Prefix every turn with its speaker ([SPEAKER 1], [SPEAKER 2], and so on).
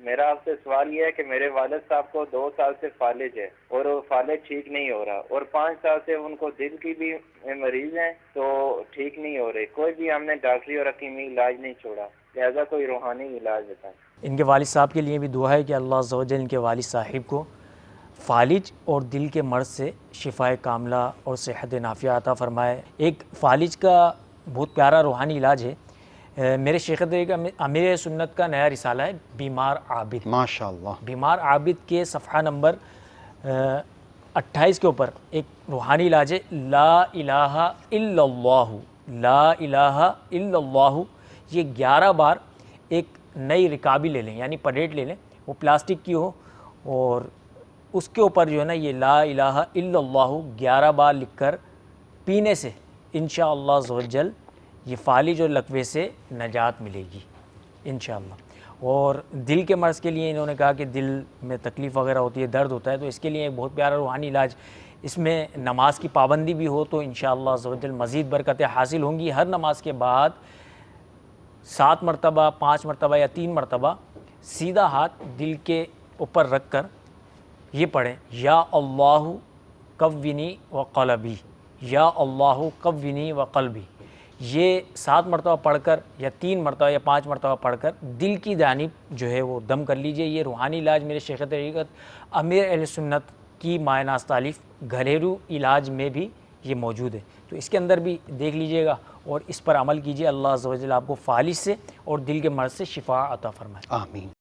[SPEAKER 1] میرا آپ سے سوال یہ ہے کہ میرے والد صاحب کو 2 سال سے فالج ہے اور وہ فالج ٹھیک نہیں ہو رہا، اور 5 سال سے ان کو دل کی بھی مریض ہیں تو ٹھیک نہیں ہو رہے، کوئی بھی ہم نے ڈاکٹری اور حکیمی علاج نہیں چھوڑا، لہذا کوئی روحانی علاج بتائیں۔
[SPEAKER 2] ان کے والد صاحب کے لیے بھی دعا ہے کہ اللہ عز و جل ان کے والد صاحب کو فالج اور دل کے مرض سے شفائے کاملہ اور صحت نافیہ عطا فرمائے۔ ایک فالج کا بہت پیارا روحانی علاج ہے، میرے شیخ طریقہ امیر سنت کا نیا رسالہ ہے بیمار عابد،
[SPEAKER 3] ماشاءاللہ،
[SPEAKER 2] بیمار عابد کے صفحہ نمبر 28 کے اوپر ایک روحانی علاج ہے، لا الہ الا اللہ، لا الہ الا اللہ، یہ 11 بار ایک نئی رکابی لے لیں، یعنی پلیٹ لے لیں، وہ پلاسٹک کی ہو، اور اس کے اوپر جو ہے نا یہ لا الہ الا اللہ 11 بار لکھ کر پینے سے انشاءاللہ عز و جل یہ فالج اور لقوے سے نجات ملے گی انشاءاللہ۔ اور دل کے مرض کے لیے انہوں نے کہا کہ دل میں تکلیف وغیرہ ہوتی ہے، درد ہوتا ہے، تو اس کے لیے ایک بہت پیارا روحانی علاج، اس میں نماز کی پابندی بھی ہو تو انشاءاللہ عز و جل مزید برکتیں حاصل ہوں گی۔ ہر نماز کے بعد 7 مرتبہ، 5 مرتبہ یا 3 مرتبہ سیدھا ہاتھ دل کے اوپر رکھ کر یہ پڑھیں، یا اللہ قوینی و قلبی، یا اللہ قوینی و قلبی، یہ 7 مرتبہ پڑھ کر یا 3 مرتبہ یا 5 مرتبہ پڑھ کر دل کی جانب جو ہے وہ دم کر لیجئے۔ یہ روحانی علاج میرے شیخ طریقت امیر اہل سنت کی مایہ ناز تالیف گھریلو علاج میں بھی یہ موجود ہے، تو اس کے اندر بھی دیکھ لیجئے گا اور اس پر عمل کیجئے۔ اللہ عز و جل آپ کو فالج سے اور دل کے مرض سے شفا عطا فرمائے،
[SPEAKER 3] آمین۔